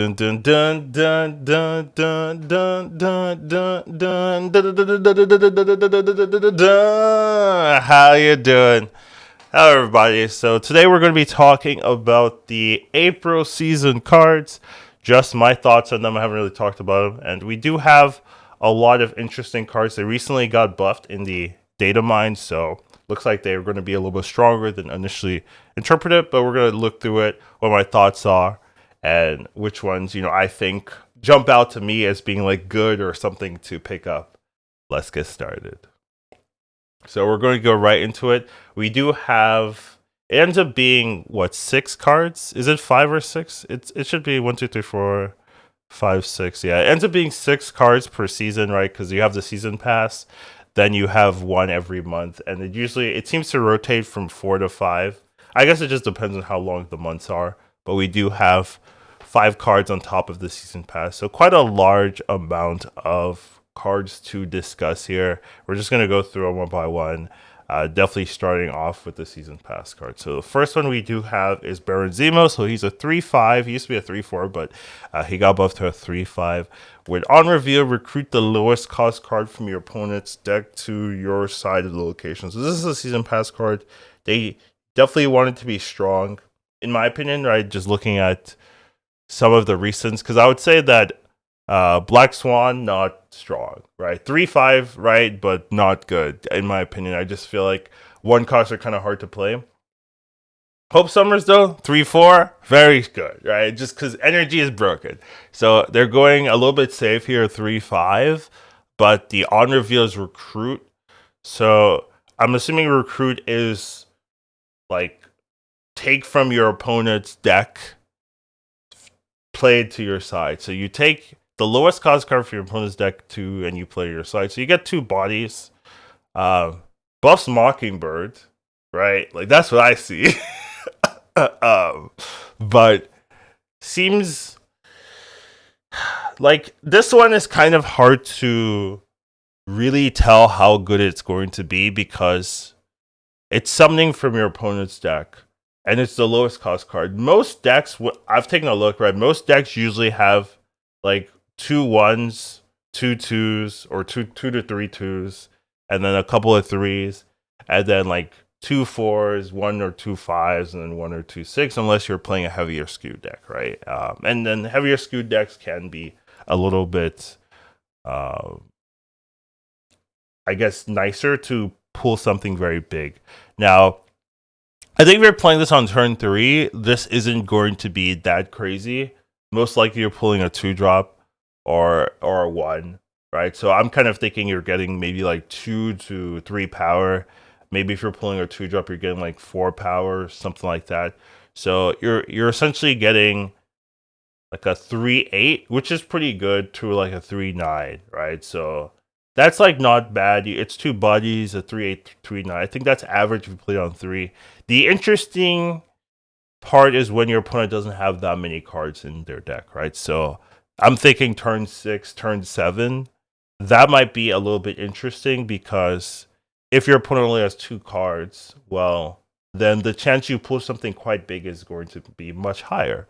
Dun dun dun dun dun dun dun dun dun dun dun. How you doing? Hello, everybody. So today we're going to be talking about the April season cards. Just my thoughts on them. I haven't really talked about them, and we do have a lot of interesting cards. They recently got buffed in the data mine, so looks like they're going to be a little bit stronger than initially interpreted. But we're going to look through it, what my thoughts are, and which ones I think jump out to me as being like good or something to pick up. Let's get started. So we're going to go right into it. We do have, it ends up being what, 6 cards? Is it 5 or 6? It should be 1, 2, 3, 4, 5, 6. Yeah, it ends up being 6 cards per season, right? Because you have the season pass, then you have one every month, and it seems to rotate from 4 to 5. I guess it just depends on how long the months are, but we do have 5 cards on top of the season pass, so quite a large amount of cards to discuss here. We're just going to go through them one by one. Definitely starting off with the season pass card. So the first one we do have is Baron Zemo. So he's a 3/5. He used to be a 3/4, but he got buffed to a 3/5. When on reveal, recruit the lowest cost card from your opponent's deck to your side of the location. So this is a season pass card. They definitely want it to be strong, in my opinion, right? Just looking at some of the recents, because I would say that Black Swan, not strong, right? 3/5, right, but not good in my opinion. I just feel like 1 costs are kind of hard to play. Hope Summers though, 3/4, very good, right? Just because energy is broken, so they're going a little bit safe here, 3/5. But the on reveal is recruit, so I'm assuming recruit is like take from your opponent's deck, play it to your side. So you take the lowest cost card for your opponent's deck to, and you play your side. So you get 2 bodies. Uh, Buffs Mockingbird, right? Like that's what I see. um, but seems like this one is kind of hard to really tell how good it's going to be because it's summoning from your opponent's deck, and it's the lowest cost card. Most decks, I've taken a look, right? Most decks usually have like 2 1s, 2 2s, or 2 to 3 2s, and then a couple of 3s, and then like 2 4s, 1 or 2 5s, and then 1 or 2 6, unless you're playing a heavier skewed deck, right? And then heavier skewed decks can be a little bit, uh, I guess, nicer to pull something very big. Now, I think if you're playing this on turn 3, this isn't going to be that crazy. Most likely you're pulling a 2 drop or a 1, right? So I'm kind of thinking you're getting maybe like 2 to 3 power. Maybe if you're pulling a 2 drop, you're getting like 4 power, something like that. So you're essentially getting like a 3/8, which is pretty good, to like a 3/9, right? So that's like not bad. It's 2 bodies, a 3/8, 3/9. I think that's average if you play it on 3. The interesting part is when your opponent doesn't have that many cards in their deck, right? So I'm thinking turn 6, turn 7. That might be a little bit interesting because if your opponent only has 2 cards, well, then the chance you pull something quite big is going to be much higher.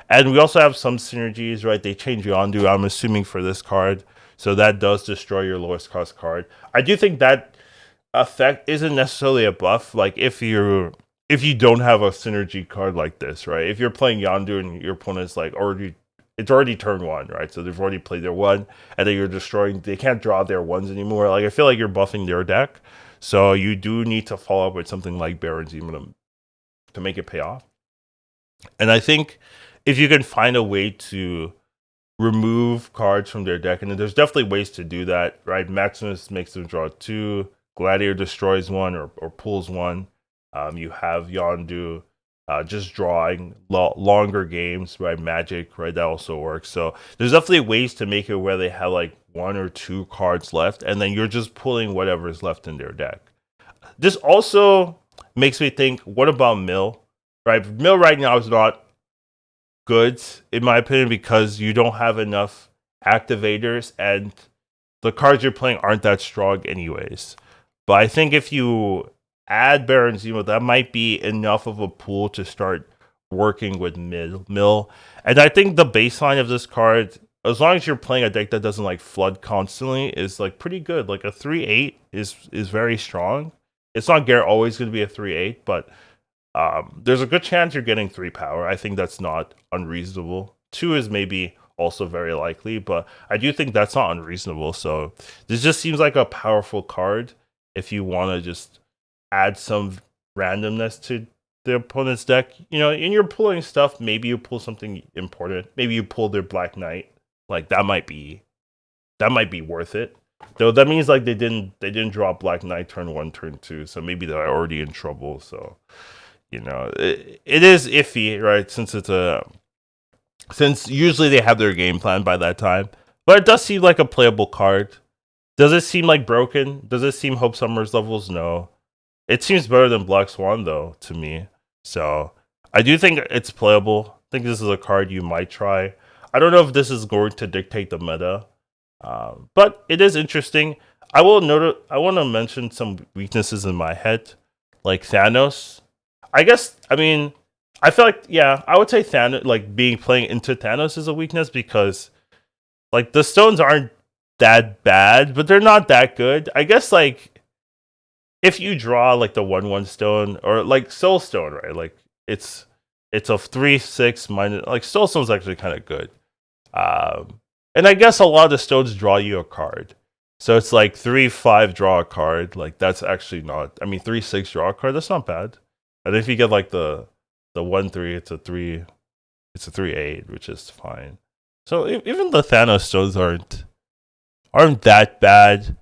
And we also have some synergies, right? They change Yondu, I'm assuming, for this card. So that does destroy your lowest cost card. I do think that effect isn't necessarily a buff. Like if you don't have a synergy card like this, right? If you're playing Yondu and your opponent's like it's already turn 1, right? So they've already played their 1, and then you're destroying. They can't draw their 1s anymore. Like I feel like you're buffing their deck, so you do need to follow up with something like Baron Zemo to make it pay off. And I think if you can find a way to remove cards from their deck, and there's definitely ways to do that, right? Maximus makes them draw 2, Gladiator destroys 1 or pulls 1. You have Yondu just drawing longer games, right? Magic, right? That also works. So there's definitely ways to make it where they have like 1 or 2 cards left, and then you're just pulling whatever is left in their deck. This also makes me think, what about Mill? Right? Mill right now is not good, in my opinion, because you don't have enough activators and the cards you're playing aren't that strong anyways. But I think if you add Baron Zemo, that might be enough of a pool to start working with mill. And I think the baseline of this card, as long as you're playing a deck that doesn't like flood constantly, is like pretty good. Like a 3/8 is very strong. It's not always going to be a 3/8, but there's a good chance you're getting 3 power. I think that's not unreasonable. 2 is maybe also very likely, but I do think that's not unreasonable. So this just seems like a powerful card if you want to just add some randomness to the opponent's deck. You know, and you're pulling stuff. Maybe you pull something important. Maybe you pull their Black Knight. Like that might be worth it. Though that means like they didn't draw Black Knight turn 1, turn 2, so maybe they're already in trouble. So you know, it is iffy, right? Since usually they have their game plan by that time, but it does seem like a playable card. Does it seem like broken? Does it seem Hope Summers levels? No. It seems better than Black Swan though to me. So I do think it's playable. I think this is a card you might try. I don't know if this is going to dictate the meta, but it is interesting. I want to mention some weaknesses in my head, like Thanos. I guess, I mean, I feel like, yeah, I would say Thanos, like playing into Thanos is a weakness because, like, the stones aren't that bad, but they're not that good. I guess, like, if you draw, like, the 1/1 stone or, like, Soul Stone, right? Like, it's a 3/6 minus, like, Soul Stone's actually kind of good. And I guess a lot of the stones draw you a card. So it's like 3/5 draw a card. Like, that's actually not, I mean, 3/6 draw a card, that's not bad. And if you get like the 1/3, it's a 3/8, which is fine. So even the Thanos stones aren't that bad.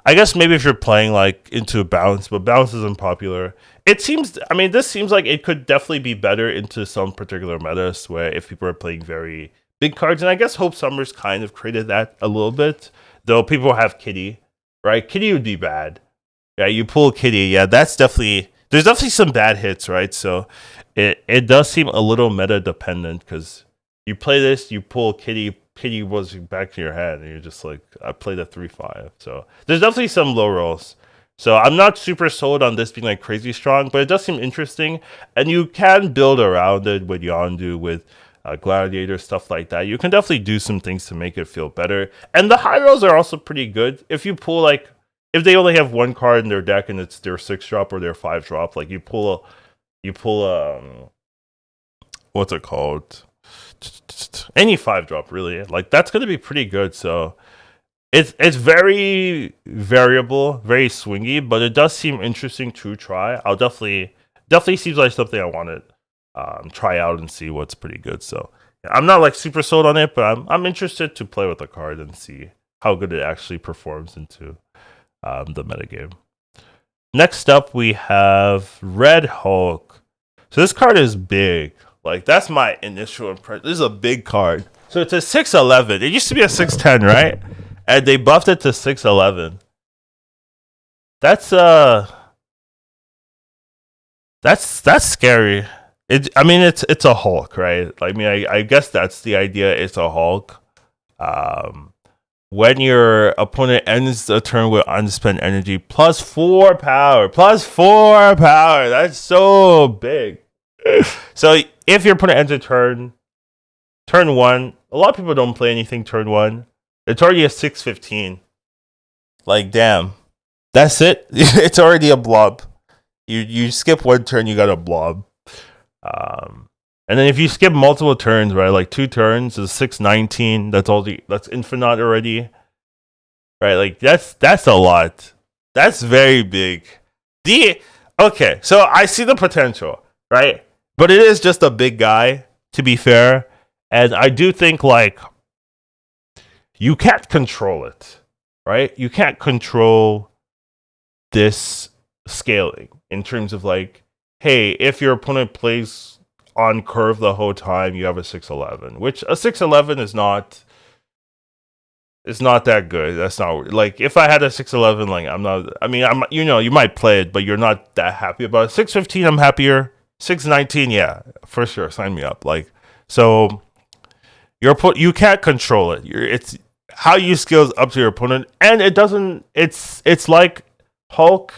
I guess maybe if you're playing like into bounce, but bounce isn't popular. It seems, I mean, this seems like it could definitely be better into some particular metas where if people are playing very big cards, and I guess Hope Summers kind of created that a little bit. Though people have Kitty, right? Kitty would be bad. Yeah, you pull Kitty. Yeah, there's definitely some bad hits, right? So it does seem a little meta dependent because you play this, you pull Kitty was back to your hand, and you're just like, I played a 3/5. So there's definitely some low rolls. So I'm not super sold on this being like crazy strong, but it does seem interesting, and you can build around it with Yondu, with Gladiator, stuff like that. You can definitely do some things to make it feel better. And the high rolls are also pretty good. If you pull like, if they only have one card in their deck and it's their 6 drop or their 5 drop, like you pull what's it called? Any 5 drop really. Like that's gonna be pretty good. So it's very variable, very swingy, but it does seem interesting to try. I'll definitely seems like something I want to try out and see what's pretty good. So yeah, I'm not like super sold on it, but I'm interested to play with the card and see how good it actually performs into the metagame. Next up, we have Red Hulk. So this card is big. Like that's my initial impression. This is a big card. So it's a 6/11. It used to be a 6/10, right? And they buffed it to 6/11. That's scary. I mean, it's a Hulk, right? I mean, I guess that's the idea. It's a Hulk. When your opponent ends the turn with unspent energy, +4 power, +4 power. That's so big. So if your opponent ends a turn 1, a lot of people don't play anything turn 1. It's already a 6/15. Like, damn. That's it. It's already a blob. You skip one turn, you got a blob. And then if you skip multiple turns, right, like 2 turns is 6/19. That's infinite already, right? Like that's a lot. That's very big. Okay, so I see the potential, right? But it is just a big guy, to be fair, and I do think like you can't control it, right? You can't control this scaling in terms of like, hey, if your opponent plays on curve the whole time, you have a 6/11, which a 6/11 is not. It's not that good. That's not like if I had a 6/11, like I'm not. I mean, you might play it, but you're not that happy about it. 6/15, I'm happier. 6/19, yeah, for sure. Sign me up. Like so, you can't control it. It's how you scale is up to your opponent, and it doesn't. It's like Hulk,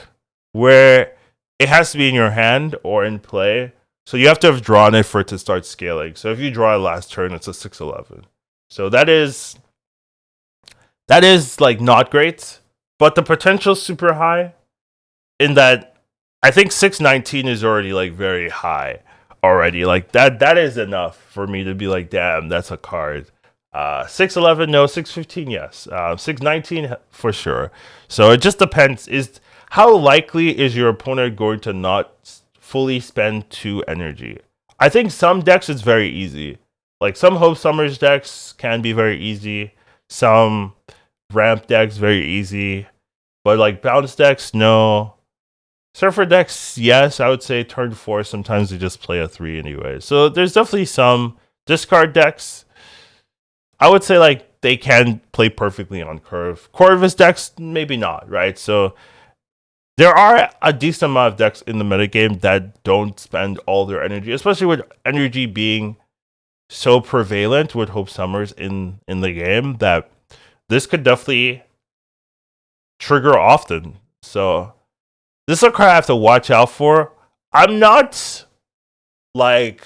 where it has to be in your hand or in play. So you have to have drawn it for it to start scaling. So if you draw it last turn, it's a 6-11. So that is like not great, but the potential's super high in that I think 619 is already like very high already. Like that is enough for me to be like, damn, that's a card. 611, no, 615, yes. 619 for sure. So it just depends. Is how likely is your opponent going to not fully spend 2 energy? I think some decks it's very easy. Like some Hope Summers decks can be very easy. Some ramp decks very easy. But like bounce decks, no. Surfer decks, yes, I would say turn 4, sometimes they just play a 3 anyway. So there's definitely some discard decks. I would say like they can play perfectly on curve. Corvus decks, maybe not, right? So there are a decent amount of decks in the metagame that don't spend all their energy, especially with energy being so prevalent with Hope Summers in the game that this could definitely trigger often. So this is a card I have to watch out for. I'm not like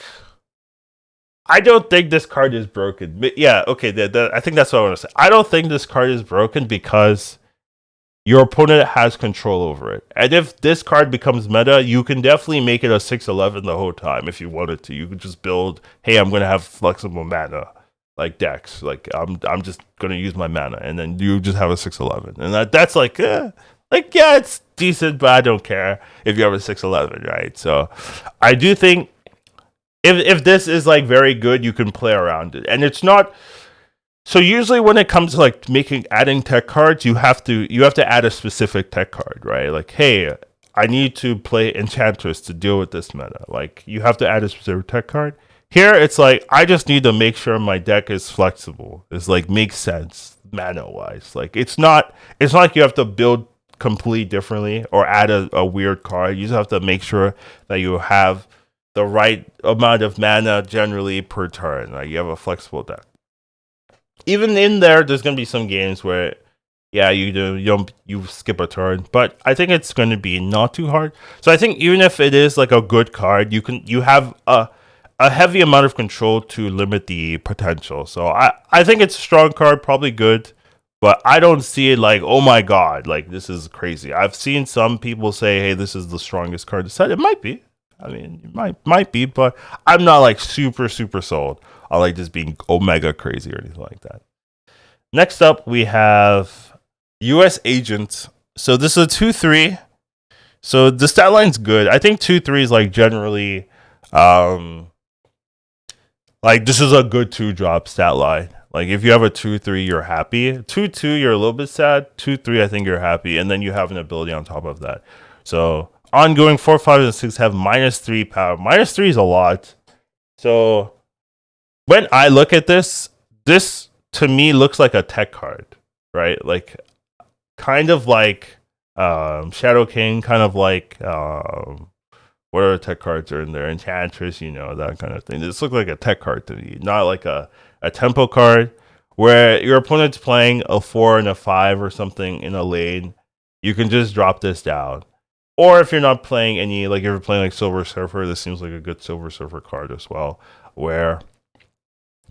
I don't think this card is broken. But yeah, okay, I think that's what I want to say. I don't think this card is broken because your opponent has control over it. And if this card becomes meta, you can definitely make it a 6-11 the whole time if you wanted to. You could just build, hey, I'm going to have flexible mana like decks. Like I'm just going to use my mana and then you just have a 6-11. And that's like yeah, it's decent, but I don't care if you have a 6-11, right? So I do think if this is like very good, you can play around it. And it's not so usually when it comes to like adding tech cards, you have to add a specific tech card, right? Like, hey, I need to play Enchantress to deal with this meta. Like you have to add a specific tech card. Here it's like I just need to make sure my deck is flexible. It's like makes sense mana wise. Like it's not like you have to build completely differently or add a weird card. You just have to make sure that you have the right amount of mana generally per turn. Like you have a flexible deck. Even in there's gonna be some games where yeah, you skip a turn, but I think it's gonna be not too hard. So I think even if it is like a good card, you have a heavy amount of control to limit the potential. So I think it's a strong card, probably good, but I don't see it like, oh my god, like this is crazy. I've seen some people say, hey, this is the strongest card to set. It might be. I mean, it might be, but I'm not like super sold on like just being omega crazy or anything like that. Next up, we have USAgent. So this is a 2/3. So the stat line's good. I think 2/3 is like generally, like this is a good 2-drop stat line. Like if you have a 2/3, you're happy. 2/2, you're a little bit sad. 2/3, I think you're happy, and then you have an ability on top of that. So ongoing 4, 5, and 6 have -3 power. -3 is a lot. So when I look at this to me looks like a tech card, right? Like kind of like Shadow King, kind of like what other tech cards are in there? Enchantress, that kind of thing. This looks like a tech card to me, not like a tempo card where your opponent's playing a 4 and a 5 or something in a lane. You can just drop this down. Or if you're not playing any, like if you're playing like Silver Surfer, this seems like a good Silver Surfer card as well, where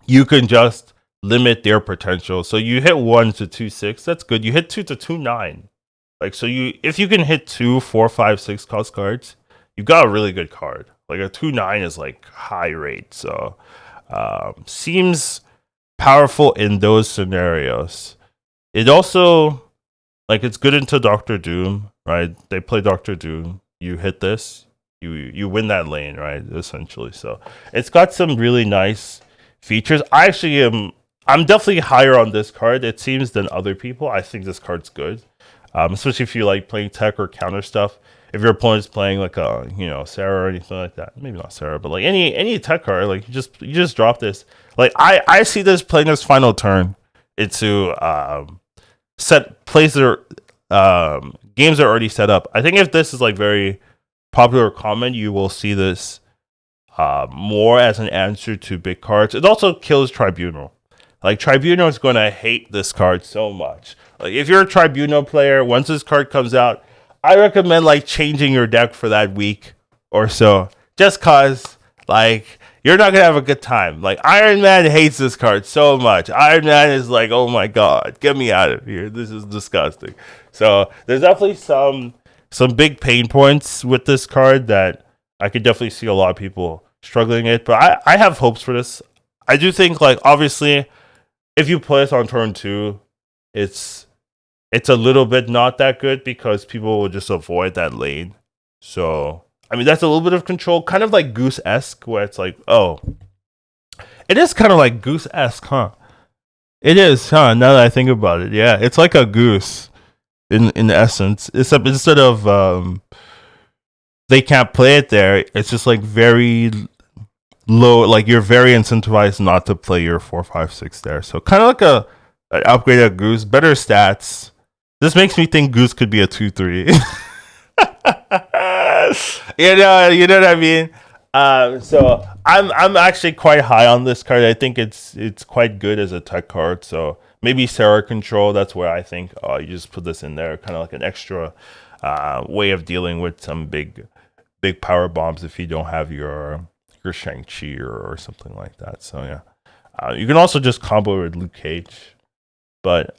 you can just limit their potential. So you hit 1 to 2/6, that's good. You hit 2 to 2/9. Like so if you can hit 2, 4, 5, 6 cost cards, you've got a really good card. Like a 2/9 is like high rate. So seems powerful in those scenarios. It also like it's good into Doctor Doom, right? They play Doctor Doom. You hit this, you win that lane, right? Essentially. So it's got some really nice features. I actually I'm definitely higher on this card, it seems, than other people. I think this card's good. Especially if you like playing tech or counter stuff. If your opponent's playing like a Sarah or anything like that, maybe not Sarah, but like any tech card, like you just drop this. Like I see this playing this final turn into set plays their games are already set up. I think if this is like very popular or common, you will see this more as an answer to big cards. It also kills Tribunal. Like Tribunal is gonna hate this card so much. Like if you're a Tribunal player, once this card comes out, I recommend like changing your deck for that week or so, just cause Like, you're not gonna have a good time. Like, Iron Man hates this card so much. Iron Man is like, oh my god, get me out of here. This is disgusting. So there's definitely some big pain points with this card that I could definitely see a lot of people struggling it. But I have hopes for this. I do think, like, obviously, if you play this on turn 2, it's a little bit not that good because people will just avoid that lane. So I mean, that's a little bit of control, kind of like Goose-esque, where it's like, oh, it is kind of like Goose-esque, huh? It is, huh? Now that I think about it, yeah, it's like a goose in essence, except instead of they can't play it there, it's just like very low. Like, you're very incentivized not to play your 4-5-6 there. So kind of like an upgraded Goose, better stats. This makes me think Goose could be a 2-3. You know what I mean. So I'm actually quite high on this card. I think it's quite good as a tech card. So maybe Sarah Control. That's where I think you just put this in there, kind of like an extra way of dealing with some big power bombs if you don't have your Shang-Chi or something like that. So yeah, you can also just combo with Luke Cage. But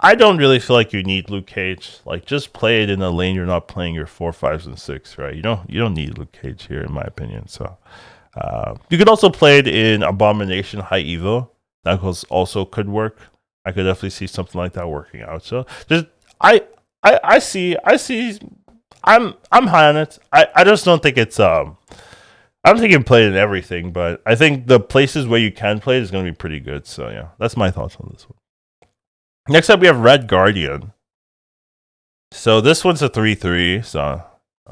I don't really feel like you need Luke Cage. Like, just play it in a lane you're not playing your 4, 5s, and 6, right? You don't need Luke Cage here, in my opinion. So you could also play it in Abomination High Evo. That also could work. I could definitely see something like that working out. So just I see I'm high on it. I just don't think it's I don't think you can play it in everything, but I think the places where you can play it is going to be pretty good. So yeah, that's my thoughts on this one. Next up, we have Red Guardian. So this one's a 3-3. So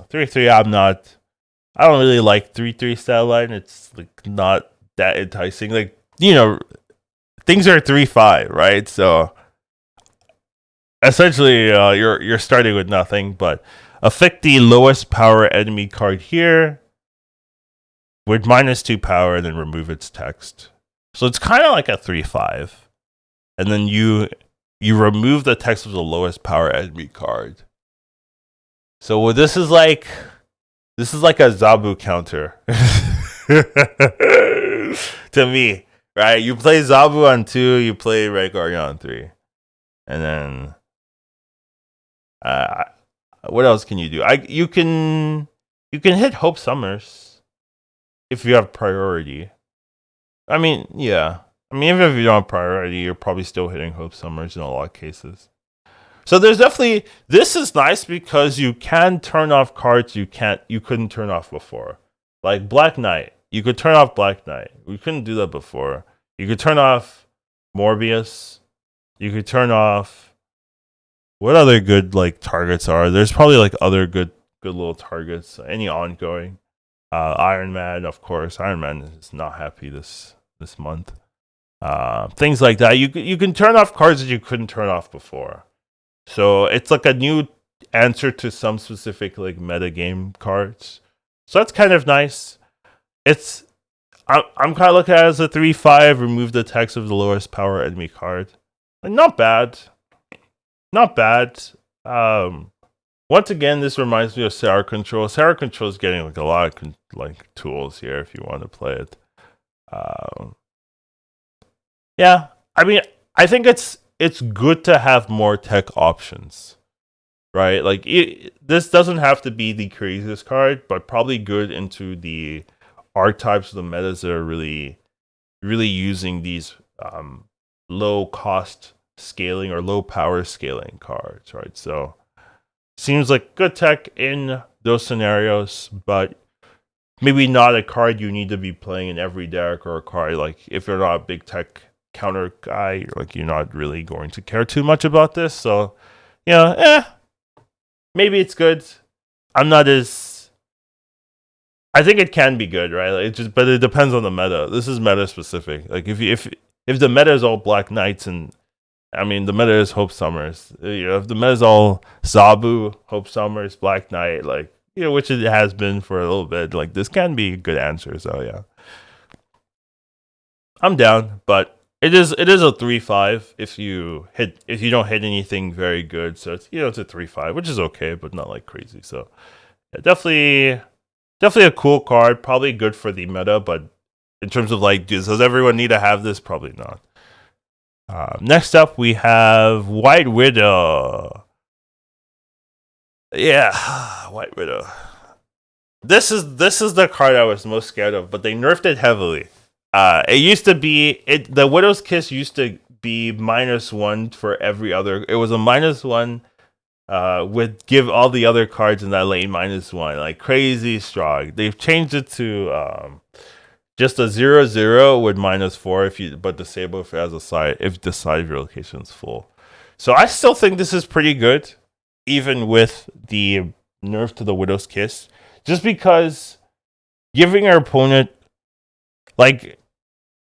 3-3, I don't really like 3-3 style line. It's like not that enticing. Like, things are 3-5, right? So essentially, you're starting with nothing, but affect the lowest power enemy card here with -2 power, and then remove its text. So it's kind of like a 3-5, and then you remove the text of the lowest power enemy card. So what this is like a Zabu counter to me, right? You play Zabu on 2, you play Red Guardian on 3, and then what else can you do? You can hit Hope Summers if you have priority. I mean, yeah. I mean, even if you don't have priority, you're probably still hitting Hope Summers in a lot of cases. So there's definitely, this is nice because you can turn off cards you couldn't turn off before. Like Black Knight. You could turn off Black Knight. We couldn't do that before. You could turn off Morbius. You could turn off, what other good like targets are? There's probably like other good little targets. Any ongoing. Iron Man, of course. Iron Man is not happy this month. Things like that. You can turn off cards that you couldn't turn off before. So it's like a new answer to some specific like meta game cards. So that's kind of nice. I'm kind of looking at it as a 3-5. Remove the text of the lowest power enemy card. Like, not bad. Not bad. Once again, this reminds me of Sarah Control. Sarah Control is getting like a lot of like tools here if you want to play it. Yeah, I mean, I think it's good to have more tech options, right? Like, this doesn't have to be the craziest card, but probably good into the archetypes of the metas that are really, really using these low cost scaling or low power scaling cards, right? So seems like good tech in those scenarios, but maybe not a card you need to be playing in every deck, or a card like if you're not a big tech counter guy, like you're not really going to care too much about this. So maybe it's good. I'm not as, I think it can be good, right? Like, but it depends on the meta. This is meta specific. Like if the meta is all Black Knights, and I mean the meta is Hope Summers, if the meta is all Zabu, Hope Summers, Black Knight, like, which it has been for a little bit, like, this can be a good answer. So yeah, I'm down, but it is a 3-5 if you don't hit anything very good. So it's it's a 3-5, which is okay, but not like crazy. So yeah, definitely Definitely a cool card. Probably good for the meta, but in terms of like, does everyone need to have this? Probably not. Next up, we have White Widow. Yeah, White Widow. This is the card I was most scared of, but they nerfed it heavily. It used to be the Widow's Kiss used to be -1 for every other. It was a -1 with give all the other cards in that lane -1, like crazy strong. They've changed it to just a 0/0 with -4 if you but disable if it has a side if the side of your location is full. So I still think this is pretty good, even with the nerf to the Widow's Kiss, just because giving your opponent like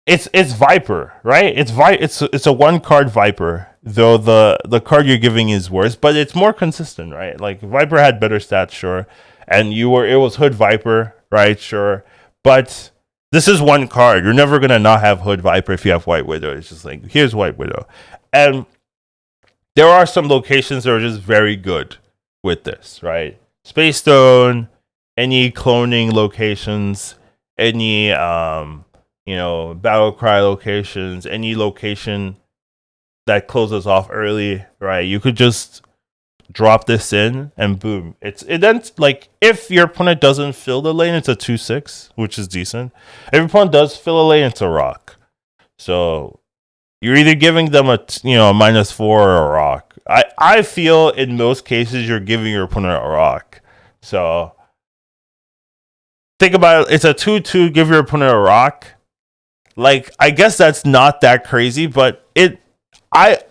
it's Viper, right? It's a one card Viper, though the card you're giving is worse, but it's more consistent, right? Like Viper had better stats, sure, and it was Hood Viper, right? Sure, but this is one card. You're never gonna not have Hood Viper if you have White Widow. It's just like here's White Widow, and there are some locations that are just very good with this, right? Space Stone, any cloning locations, any battle cry locations, any location that closes off early, right? You could just drop this in and boom. It then like if your opponent doesn't fill the lane, it's a 2/6, which is decent. If your opponent does fill a lane, it's a rock. So you're either giving them a -4 or a rock. I feel in most cases you're giving your opponent a rock. So think about it. It's a 2/2. Give your opponent a rock. Like I guess that's not that crazy, but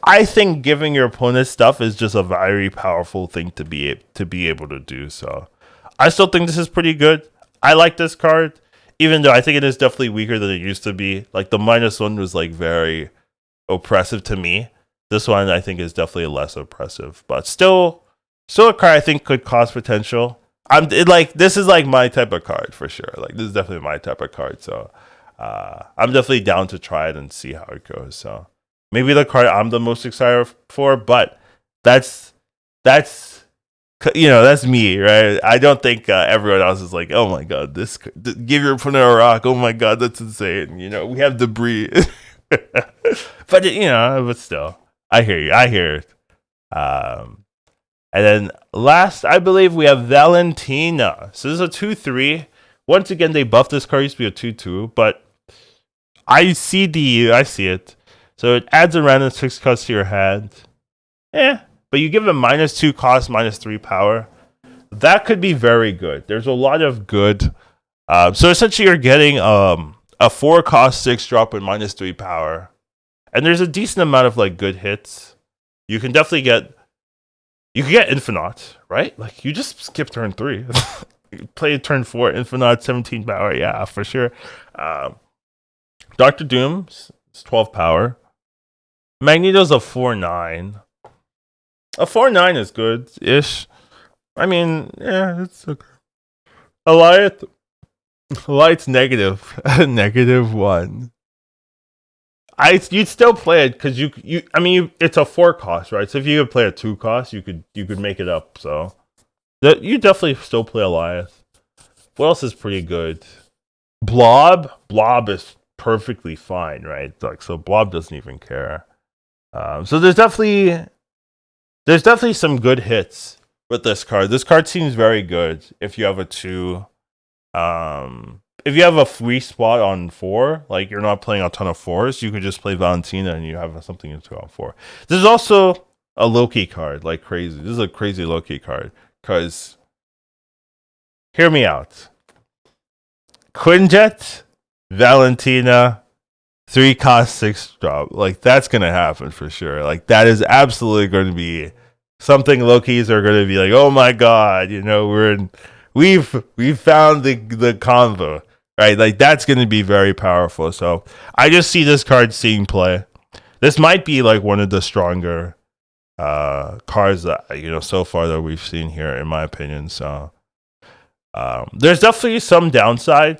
I think giving your opponent stuff is just a very powerful thing to be able to do. So I still think this is pretty good. I like this card, even though I think it is definitely weaker than it used to be. Like the -1 was like very oppressive to me. This one I think is definitely less oppressive, but still a card I think could cause potential. This is like my type of card for sure. Like this is definitely my type of card. So I'm definitely down to try it and see how it goes. So maybe the card I'm the most excited for, but that's that's me, right? I don't think everyone else is like, oh my god, give your opponent a rock. Oh my god, that's insane. We have debris, but but still, I hear you. I hear it. And then last, I believe we have Valentina. So this is a 2/3. Once again, they buffed this card. It used to be a 2/2, but I see it. So it adds a random 6 cost to your hand. But you give it -2 cost, -3 power. That could be very good. There's a lot of good. So essentially, you're getting a 4 cost 6 drop with -3 power, and there's a decent amount of like good hits. You can definitely get. You can get Infinite, right? Like you just skip turn 3. You play turn 4, Infinite 17 power. Yeah, for sure. Doctor Doom is 12 power. Magneto's a 4/9. A 4/9 is good-ish. I mean, yeah, it's okay. Light's negative. -1. You'd still play it because it's a 4 cost, right? So if you could play a 2 cost, you could make it up. So you definitely still play Eliath. What else is pretty good? Blob is perfectly fine, right? Like so, Blob doesn't even care. So there's definitely some good hits with this card. This card seems very good if you have a 2. If you have a free spot on 4, like you're not playing a ton of 4s, you could just play Valentina and you have something to 2 on 4. This is also a Loki card, like crazy. This is a crazy Loki card, because hear me out. Quinjet, Valentina, 3 cost 6 drop. Like that's gonna happen for sure. Like that is absolutely going to be something Lokis are going to be like, oh my god, we've found the combo, right? Like that's going to be very powerful. So I just see this card seeing play. This might be like one of the stronger cards that so far that we've seen here, in my opinion. So there's definitely some downside.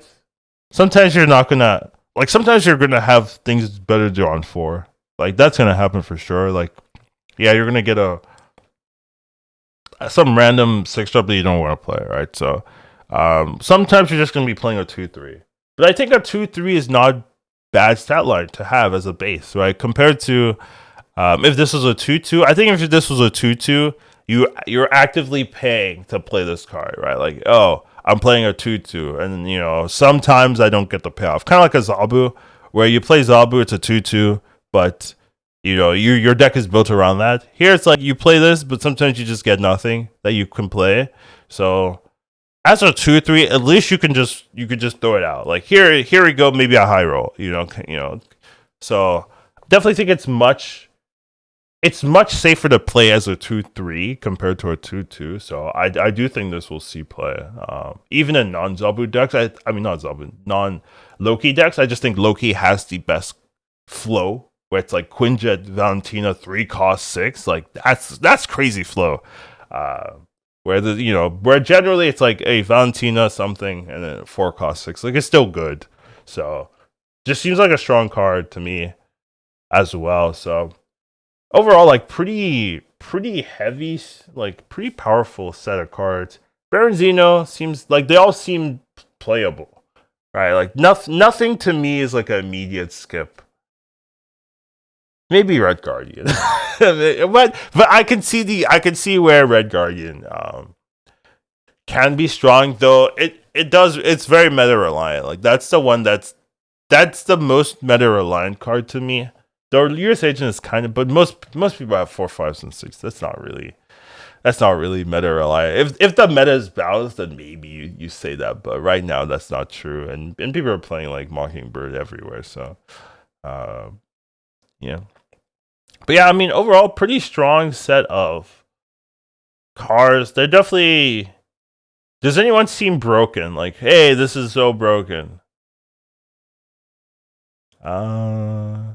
Sometimes you're not gonna sometimes you're gonna have things better do on 4. Like that's gonna happen for sure. Like yeah, you're gonna get some random 6 drop that you don't want to play, right? So Sometimes you're just going to be playing a 2-3. But I think a 2-3 is not bad stat line to have as a base, right? Compared to if this was a 2-2, I think if this was a 2-2, you're actively paying to play this card, right? Like, oh, I'm playing a 2-2, and you know sometimes I don't get the payoff. Kind of like a Zabu, where you play Zabu, it's a 2-2, but you know your deck is built around that. Here it's like you play this, but sometimes you just get nothing that you can play. So as a 2-3, at least you could just throw it out. Like here we go, maybe a high roll. So definitely think it's much safer to play as a 2-3 compared to a 2-2. So I do think this will see play. Even in non-Zabu decks, I mean not Zabu, non-Loki decks, I just think Loki has the best flow where it's like Quinjet, Valentina, 3 cost 6. Like that's crazy flow. Where generally it's like a Valentina something and then 4 cost 6. Like it's still good. So just seems like a strong card to me as well. So overall, like pretty heavy, like pretty powerful set of cards. Baron Zeno seems like they all seem playable, right? Like nothing to me is like an immediate skip. Maybe Red Guardian, but I can see where Red Guardian can be strong, though it's very meta reliant. Like that's the one that's the most meta reliant card to me. The USAgent is kind of, but most people have 4, 5s, and 6. That's not really meta reliant. If the meta is balanced, then maybe you say that. But right now, that's not true, and people are playing like Mockingbird everywhere. So, yeah. But yeah, I mean, overall, pretty strong set of cards. They're definitely. Does anyone seem broken? Like, hey, this is so broken. I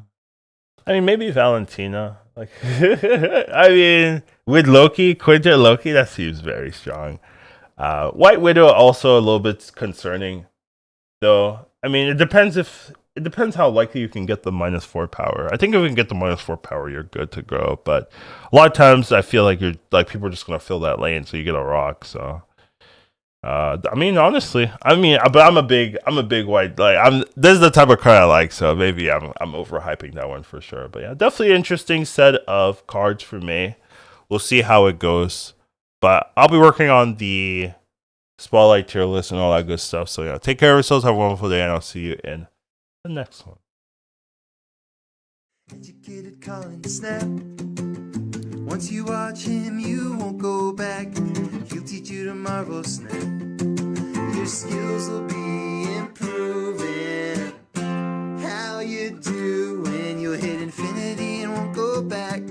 mean, maybe Valentina. Like, I mean, with Loki, Quinjet Loki, that seems very strong. White Widow also a little bit concerning, though. I mean, it depends how likely you can get the -4 power. I think if we can get the -4 power, you're good to go. But a lot of times, I feel like people are just gonna fill that lane, so you get a rock. So. I mean, honestly, but I'm a big white. Like, this is the type of card I like, so maybe I'm overhyping that one for sure. But yeah, definitely interesting set of cards for me. We'll see how it goes, but I'll be working on the spotlight tier list and all that good stuff. So yeah, take care of yourselves, have a wonderful day, and I'll see you in the next one. Educated Colin Snap. Once you watch him, you won't go back. He'll teach you to marvel snap. Your skills will be improving. How you do when you'll hit infinity and won't go back.